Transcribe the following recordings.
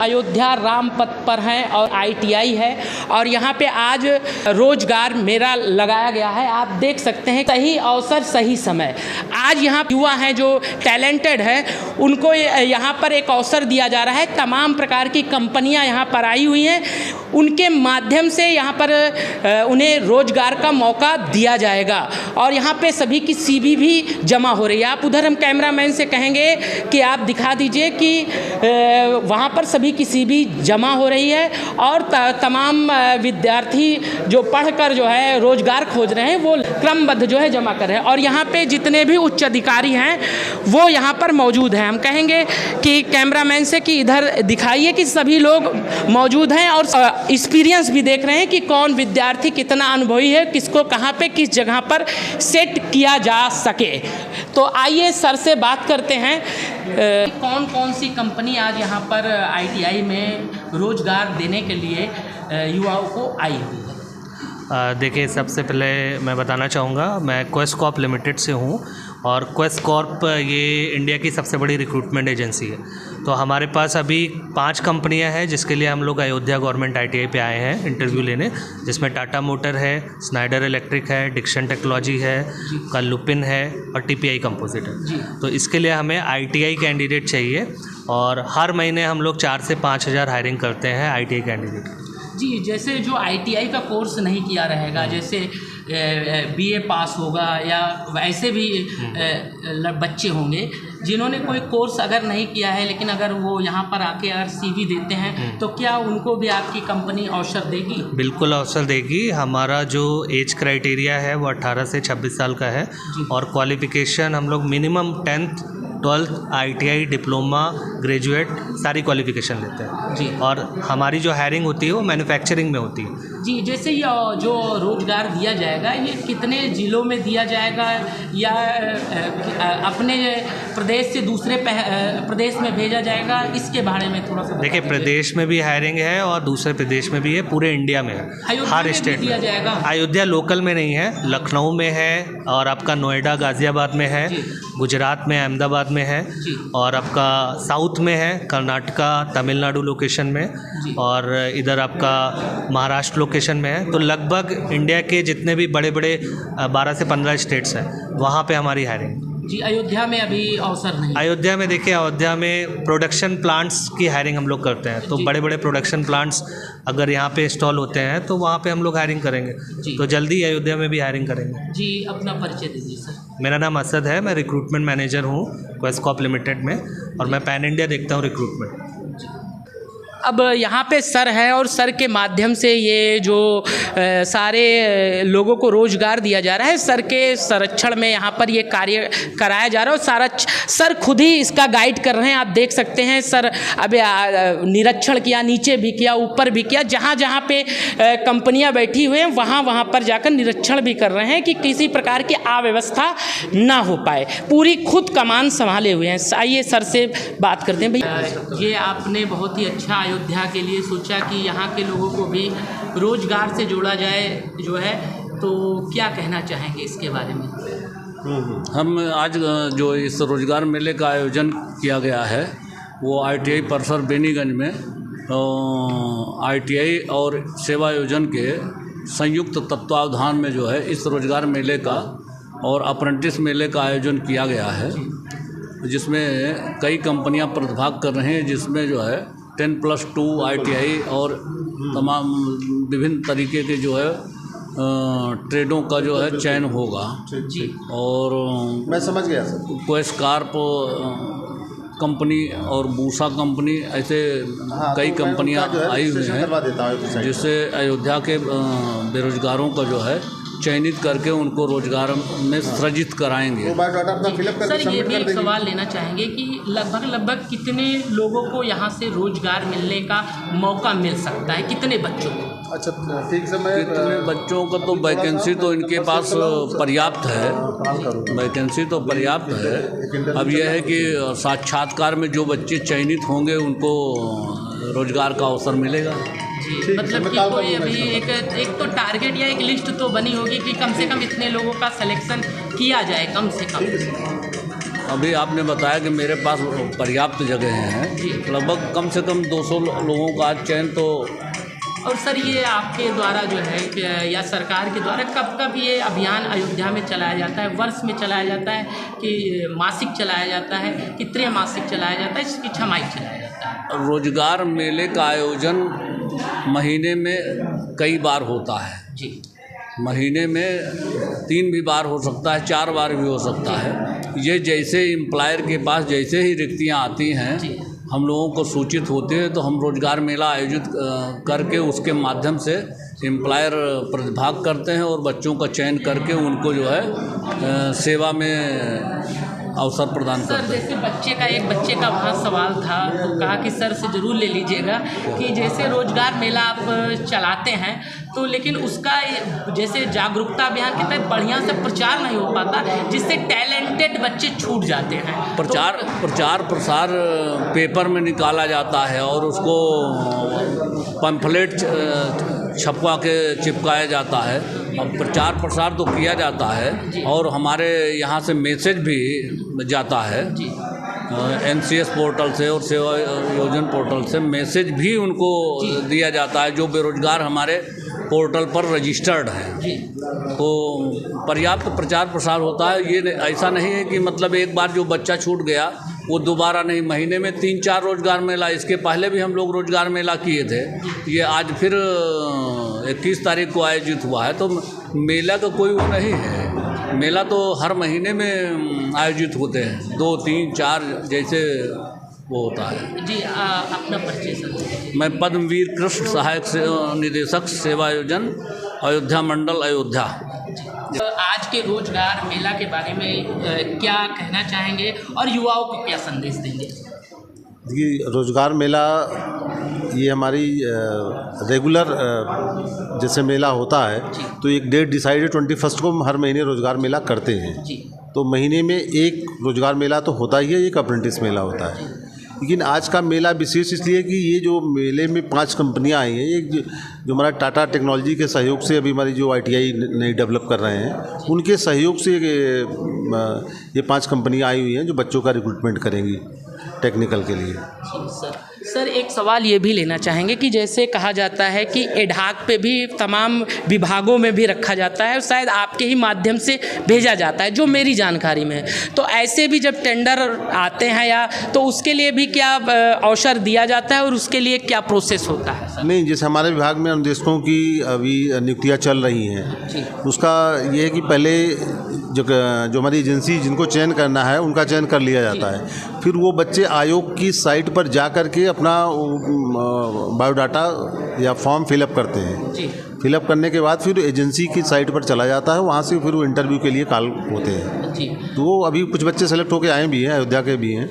अयोध्या रामपथ पर हैं और ITI है और यहाँ पे आज रोजगार मेला लगाया गया है। आप देख सकते हैं सही अवसर सही समय। आज यहाँ युवा हैं जो टैलेंटेड है उनको यहाँ पर एक अवसर दिया जा रहा है। तमाम प्रकार की कंपनियाँ यहाँ पर आई हुई हैं, उनके माध्यम से यहाँ पर उन्हें रोजगार का मौका दिया जाएगा और यहाँ पे सभी की CV भी जमा हो रही है। आप उधर हम कैमरामैन से कहेंगे कि आप दिखा दीजिए कि वहाँ पर सभी की CV जमा हो रही है और तमाम विद्यार्थी जो पढ़कर जो है रोजगार खोज रहे हैं वो क्रमबद्ध जो है जमा कर रहे हैं और यहाँ पे जितने भी उच्च अधिकारी हैं वो यहाँ पर मौजूद हैं। हम कहेंगे कि कैमरामैन से कि इधर दिखाइए कि सभी लोग मौजूद हैं और एक्सपीरियंस भी देख रहे हैं कि कौन विद्यार्थी कितना अनुभवी है, किसको कहाँ पे किस जगह पर सेट किया जा सके। तो आइए सर से बात करते हैं कौन कौन सी कंपनी आज यहाँ पर ITI में रोजगार देने के लिए युवाओं को आई हुई है। देखिए, सबसे पहले मैं बताना चाहूँगा मैं क्वेस्ट कॉर्प लिमिटेड से हूँ और क्वेस्ट कॉर्प ये इंडिया की सबसे बड़ी रिक्रूटमेंट एजेंसी है। तो हमारे पास अभी 5 कंपनियां हैं जिसके लिए हम लोग अयोध्या गवर्नमेंट ITI पे आए हैं इंटरव्यू लेने, जिसमें टाटा मोटर है, स्नाइडर इलेक्ट्रिक है, डिक्सन टेक्नोलॉजी है, कल लुपिन है और TPI कंपोजिट है। तो इसके लिए हमें ITI कैंडिडेट चाहिए और हर महीने हम लोग 4 से 5 हज़ार हायरिंग करते हैं ITI कैंडिडेट। जी, जैसे जो ITI का कोर्स नहीं किया रहेगा, जैसे BA पास होगा या वैसे भी बच्चे होंगे जिन्होंने कोई कोर्स अगर नहीं किया है लेकिन अगर वो यहाँ पर आके अगर CV देते हैं तो क्या उनको भी आपकी कंपनी अवसर देगी? बिल्कुल अवसर देगी। हमारा जो एज क्राइटेरिया है वो 18 से 26 साल का है और क्वालिफ़िकेशन हम लोग minimum 10th 12th ITI diploma graduate सारी क्वालिफ़िकेशन लेते हैं जी। और हमारी जो हायरिंग होती है वो मैन्युफैक्चरिंग में होती है जी। जैसे ये जो रोजगार दिया जाएगा ये कितने ज़िलों में दिया जाएगा या अपने प्रदेश से दूसरे प्रदेश में भेजा जाएगा, इसके बारे में थोड़ा सा देखिए, प्रदेश में भी हायरिंग है और दूसरे प्रदेश में भी है, पूरे इंडिया में है, हर स्टेट में जाएगा। अयोध्या लोकल में नहीं है, लखनऊ में है और आपका नोएडा गाज़ियाबाद में है, गुजरात में अहमदाबाद में है और आपका साउथ में है, कर्नाटका तमिलनाडु लोकेशन में और इधर आपका महाराष्ट्र लोकेशन में है। तो लगभग इंडिया के जितने भी बड़े बड़े 12 से 15 स्टेट्स हैं वहाँ पे हमारी हायरिंग जी। अयोध्या में अभी अवसर नहीं? अयोध्या में देखिए, अयोध्या में प्रोडक्शन प्लांट्स की हायरिंग हम लोग करते हैं। तो बड़े बड़े प्रोडक्शन प्लांट्स अगर यहाँ पे इंस्टॉल होते हैं तो वहाँ पे हम लोग हायरिंग करेंगे। तो जल्दी अयोध्या में भी हायरिंग करेंगे जी। अपना परिचय दीजिए सर। मेरा नाम असद है, मैं रिक्रूटमेंट मैनेजर हूँ क्वेस्ट कॉर्प लिमिटेड में और मैं पैन इंडिया देखता हूँ रिक्रूटमेंट। अब यहाँ पे सर है और सर के माध्यम से ये जो सारे लोगों को रोजगार दिया जा रहा है, सर के संरक्षण में यहाँ पर ये कार्य कराया जा रहा है और सारा सर खुद ही इसका गाइड कर रहे हैं। आप देख सकते हैं सर अब निरीक्षण किया, नीचे भी किया, ऊपर भी किया, जहाँ जहाँ पे कंपनियाँ बैठी हुई हैं वहाँ पर जाकर निरीक्षण भी कर रहे हैं कि किसी प्रकार की अव्यवस्था ना हो पाए। पूरी खुद कमान संभाले हुए हैं। आइए सर से बात करते हैं। भाई, ये आपने बहुत ही अच्छा अयोध्या के लिए सोचा कि यहाँ के लोगों को भी रोजगार से जोड़ा जाए जो है, तो क्या कहना चाहेंगे इसके बारे में? हम आज जो इस रोजगार मेले का आयोजन किया गया है वो ITI परसर बेनीगंज में ITI और सेवा आयोजन के संयुक्त तत्वावधान में जो है इस रोजगार मेले का और अप्रेंटिस मेले का आयोजन किया गया है, जिसमें कई कंपनियां प्रतिभाग कर रहे हैं, जिसमें जो है 10+2 ITI और तमाम विभिन्न तरीके के जो है ट्रेडों का जो है चयन होगा जी। और मैं समझ गया सर। क्वेस्ट कॉर्प कंपनी और बूसा कंपनी ऐसे कई कंपनियां आई हुई हैं जिससे अयोध्या के बेरोजगारों का जो है चयनित करके उनको रोजगार में सृजित कराएंगे। सर, ये भी एक सवाल लेना चाहेंगे कि लगभग कितने लोगों को यहाँ से रोजगार मिलने का मौका मिल सकता है, कितने बच्चों को? अच्छा, ठीक से मैं कितने बच्चों का तो वैकेंसी तो इनके पास पर्याप्त है, वैकेंसी तो पर्याप्त है। अब यह है कि साक्षात्कार में जो बच्चे चयनित होंगे उनको रोजगार का अवसर मिलेगा जी। मतलब कि कोई अभी एक तो टारगेट या एक लिस्ट तो बनी होगी कि कम से कम इतने लोगों का सिलेक्शन किया जाए कम से कम? अभी आपने बताया कि मेरे पास पर्याप्त जगह हैं, लगभग कम से कम 200 लोगों का चयन तो। और सर ये आपके द्वारा जो है कि या सरकार के द्वारा कब कब ये अभियान अयोध्या में चलाया जाता है? वर्ष में चलाया जाता है कि मासिक चलाया जाता है कि त्रैमासिक चलाया जाता है, इसकी छमाही चलाया जाता है? रोजगार मेले का आयोजन महीने में कई बार होता है जी। महीने में 3 भी बार हो सकता है, 4 बार भी हो सकता है। ये जैसे एम्प्लॉयर के पास जैसे ही रिक्तियाँ आती हैं हम लोगों को सूचित होते हैं तो हम रोजगार मेला आयोजित करके उसके माध्यम से एम्प्लॉयर प्रतिभाग करते हैं और बच्चों का चयन करके उनको जो है सेवा में अवसर प्रदान करते हैं। सर जैसे एक बच्चे का वहाँ सवाल था तो कहा कि सर से ज़रूर ले लीजिएगा कि जैसे रोजगार मेला आप चलाते हैं तो लेकिन उसका जैसे जागरूकता अभियान के तहत बढ़िया से प्रचार नहीं हो पाता, जिससे टैलेंटेड बच्चे छूट जाते हैं। प्रचार प्रसार पेपर में निकाला जाता है और उसको पंफलेट छपवा के चिपकाया जाता है। अब प्रचार प्रसार तो किया जाता है और हमारे यहाँ से मैसेज भी जाता है NCS पोर्टल से और सेवा योजन पोर्टल से मैसेज भी उनको दिया जाता है जो बेरोजगार हमारे पोर्टल पर रजिस्टर्ड है। तो पर्याप्त प्रचार प्रसार होता है। ये ऐसा नहीं है कि मतलब एक बार जो बच्चा छूट गया वो दोबारा नहीं, महीने में 3-4 रोजगार मेला, इसके पहले भी हम लोग रोजगार मेला किए थे। ये आज फिर 21 तारीख को आयोजित हुआ है। तो मेला का कोई वो नहीं है, मेला तो हर महीने में आयोजित होते हैं, 2, 3, 4 जैसे वो होता है। जी अपना परिचय सर। मैं पद्मवीर कृष्ण सहायक निदेशक सेवा आयोजन अयोध्या मंडल अयोध्या। आज के रोजगार मेला के बारे में क्या कहना चाहेंगे और युवाओं को क्या संदेश देंगे? देखिए रोजगार मेला ये हमारी रेगुलर जैसे मेला होता है तो एक डेट डिसाइडेड 21 को हम हर महीने रोजगार मेला करते हैं। तो महीने में एक रोजगार मेला तो होता ही है, एक अप्रेंटिस मेला होता है। लेकिन आज का मेला विशेष इसलिए कि ये जो मेले में 5 कंपनियां आई हैं, एक जो हमारा टाटा टेक्नोलॉजी के सहयोग से अभी हमारी जो ITI नई डेवलप कर रहे हैं उनके सहयोग से ये 5 कंपनियां आई हुई हैं जो बच्चों का रिक्रूटमेंट करेंगी टेक्निकल के लिए। सर एक सवाल ये भी लेना चाहेंगे कि जैसे कहा जाता है कि एडहाक पे भी तमाम विभागों में भी रखा जाता है और शायद आपके ही माध्यम से भेजा जाता है, जो मेरी जानकारी में है। तो ऐसे भी जब टेंडर आते हैं या तो उसके लिए भी क्या अवसर दिया जाता है और उसके लिए क्या प्रोसेस होता है? नहीं, जैसे हमारे विभाग में अनुदेशकों की अभी नियुक्तियाँ चल रही हैं, उसका ये है कि पहले जो हमारी एजेंसी जिनको चयन करना है उनका चयन कर लिया जाता है, फिर वो बच्चे आयोग की साइट पर जा कर के अपना बायोडाटा या फॉर्म फिलअप करते हैं। फिलअप करने के बाद फिर एजेंसी की साइट पर चला जाता है, वहाँ से फिर वो इंटरव्यू के लिए कॉल होते हैं। तो वो अभी कुछ बच्चे सेलेक्ट होकर आए भी हैं, अयोध्या के भी हैं।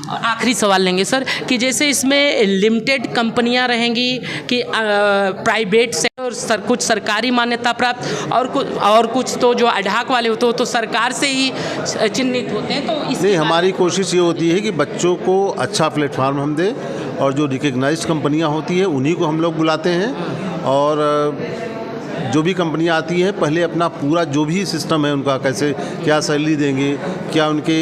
और आखिरी सवाल लेंगे सर कि जैसे इसमें लिमिटेड कंपनियां रहेंगी कि प्राइवेट से और कुछ सरकारी मान्यता प्राप्त और कुछ तो जो एडहाक वाले होते हैं तो सरकार से ही चिन्हित होते हैं। तो नहीं, हमारी कोशिश ये होती है कि बच्चों को अच्छा प्लेटफार्म हम दें और जो रिकग्नाइज्ड कंपनियां होती हैं उन्हीं को हम लोग बुलाते हैं। और जो भी कंपनियां आती हैं पहले अपना पूरा जो भी सिस्टम है उनका, कैसे क्या सैलरी देंगे, क्या उनके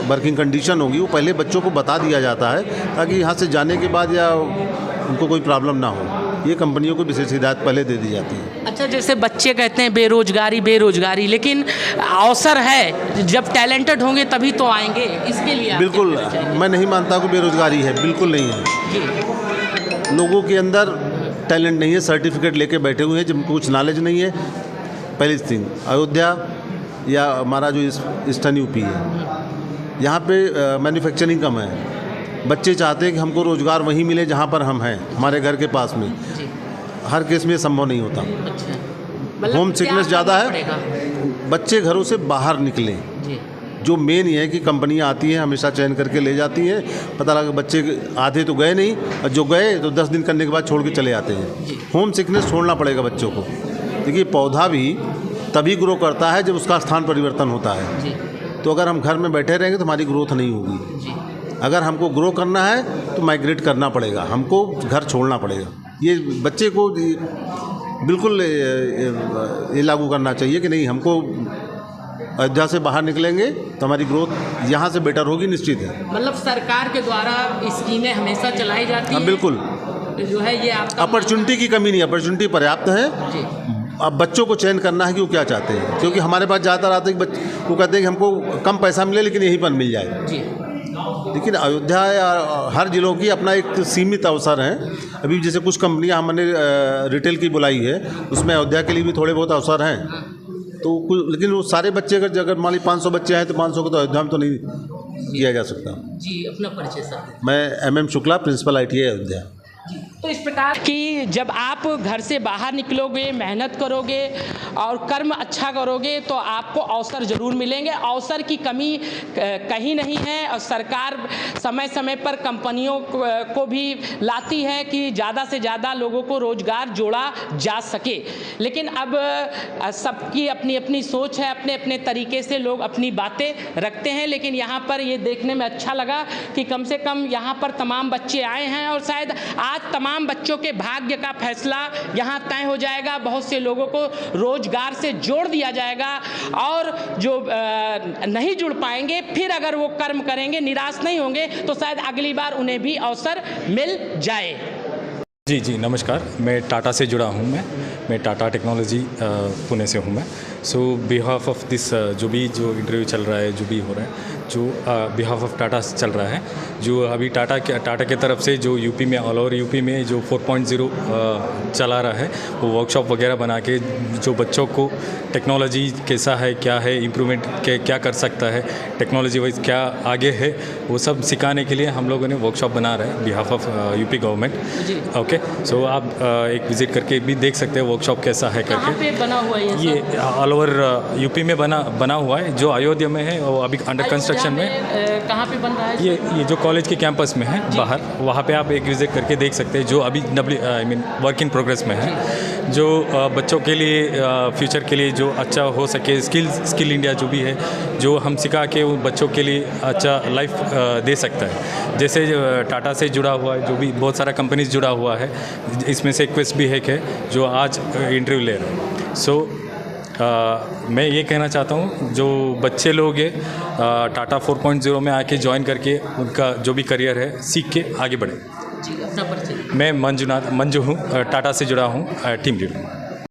वर्किंग कंडीशन होगी, वो पहले बच्चों को बता दिया जाता है ताकि यहाँ से जाने के बाद या उनको कोई प्रॉब्लम ना हो। ये कंपनियों को विशेष हिदायत पहले दे दी जाती है। अच्छा, जैसे बच्चे कहते हैं बेरोजगारी, लेकिन अवसर है, जब टैलेंटेड होंगे तभी तो आएंगे, इसके लिए बिल्कुल मैं नहीं मानता कि बेरोजगारी है, बिल्कुल नहीं है। लोगों के अंदर टैलेंट नहीं है, सर्टिफिकेट लेके बैठे हुए हैं जिनको कुछ नॉलेज नहीं है। पहली थिंग, अयोध्या या हमारा जो ईस्टर्न यूपी है, यहाँ पे मैन्युफैक्चरिंग कम है। बच्चे चाहते हैं कि हमको रोज़गार वहीं मिले जहाँ पर हम हैं, हमारे घर के पास में। हर केस में संभव नहीं होता। होम सिकनेस ज़्यादा है, बच्चे घरों से बाहर निकलें। जो मेन ये है कि कंपनियां आती हैं, हमेशा चयन करके ले जाती हैं, पता लगा बच्चे आधे तो गए नहीं, और जो गए तो 10 दिन करने के बाद छोड़ के चले आते हैं। होम सिकनेस छोड़ना पड़ेगा बच्चों को। देखिए, पौधा भी तभी ग्रो करता है जब उसका स्थान परिवर्तन होता है। तो अगर हम घर में बैठे रहेंगे तो हमारी ग्रोथ नहीं होगी। अगर हमको ग्रो करना है तो माइग्रेट करना पड़ेगा, हमको घर छोड़ना पड़ेगा। ये बच्चे को बिल्कुल ये लागू करना चाहिए कि नहीं, हमको अयोध्या से बाहर निकलेंगे तो हमारी ग्रोथ यहाँ से बेटर होगी, निश्चित है। मतलब सरकार के द्वारा स्कीमें हमेशा चलाई जाती हाँ हैं, बिल्कुल। जो है ये आपका अपॉर्चुनिटी की कमी नहीं, अपॉर्चुनिटी पर्याप्त है। जी अब बच्चों को चयन करना है कि वो क्या चाहते हैं, क्योंकि हमारे पास ज़्यादातर आते हैं कि वो कहते हैं कि हमको कम पैसा मिले लेकिन यहीं पर मिल जाए। जी लेकिन अयोध्या या हर जिलों की अपना एक सीमित अवसर है। अभी जैसे कुछ कंपनियां हमने रिटेल की बुलाई है, उसमें अयोध्या के लिए भी थोड़े बहुत अवसर हैं। तो कुछ, लेकिन वो सारे बच्चे अगर मान ली 500 बच्चे हैं तो 500 को तो अयोध्या में तो नहीं किया जा सकता। जी अपना परिचय सर। मैं MM Shukla, principal ITI Ayodhya. तो इस प्रकार की जब आप घर से बाहर निकलोगे, मेहनत करोगे और कर्म अच्छा करोगे तो आपको अवसर ज़रूर मिलेंगे। अवसर की कमी कहीं नहीं है और सरकार समय समय पर कंपनियों को भी लाती है कि ज़्यादा से ज़्यादा लोगों को रोज़गार जोड़ा जा सके। लेकिन अब सबकी अपनी अपनी सोच है, अपने अपने तरीके से लोग अपनी बातें रखते हैं। लेकिन यहाँ पर ये देखने में अच्छा लगा कि कम से कम यहाँ पर तमाम बच्चे आए हैं और शायद आज तमाम बच्चों के भाग्य का फैसला यहाँ तय हो जाएगा। बहुत से लोगों को रोजगार से जोड़ दिया जाएगा और जो नहीं जुड़ पाएंगे फिर अगर वो कर्म करेंगे, निराश नहीं होंगे तो शायद अगली बार उन्हें भी अवसर मिल जाए। जी जी नमस्कार, मैं टाटा से जुड़ा हूँ। मैं टाटा टेक्नोलॉजी पुणे से हूँ मैं। सो बिहाफ ऑफ दिस जो इंटरव्यू चल रहा है, जो भी हो रहा है, जो बिहाफ ऑफ टाटा चल रहा है, जो अभी टाटा के तरफ से जो यूपी में, ऑल ओवर यूपी में जो 4.0 चला रहा है, वो वर्कशॉप वगैरह बना के जो बच्चों को टेक्नोलॉजी कैसा है, क्या है, इम्प्रूवमेंट क्या कर सकता है, टेक्नोलॉजी वाइज क्या आगे है, वो सब सिखाने के लिए हम लोगों ने वर्कशॉप बना रहे हैं behalf of UP government. Okay, so आप एक विज़िट करके भी देख सकते हैं वर्कशॉप कैसा है करके। कहाँ पे बना हुआ है ये ऑल ओवर यूपी में बना हुआ है। जो अयोध्या में है वो अभी अंडर कंस्ट्रक्शन में। कहाँ पे बन रहा है? ये जो कॉलेज के कैंपस में है बाहर, वहाँ पे आप एक विजिट करके देख सकते हैं। जो अभी वर्क इन प्रोग्रेस में है, जो बच्चों के लिए फ्यूचर के लिए जो अच्छा हो सके, स्किल इंडिया जो भी है, जो हम सिखा के उन बच्चों के लिए अच्छा लाइफ दे सकता है। जैसे टाटा से जुड़ा हुआ है, जो भी बहुत सारा कंपनीज जुड़ा हुआ है, इसमें से क्वेस्ट भी है कि जो आज इंटरव्यू ले रहे हैं। सो मैं ये कहना चाहता हूँ, जो बच्चे लोग हैं टाटा 4.0 में आके ज्वाइन करके उनका जो भी करियर है सीख के आगे बढ़े। जी अपना परिचय। मैं मंजू हूँ, टाटा से जुड़ा हूँ, टीम लीडर।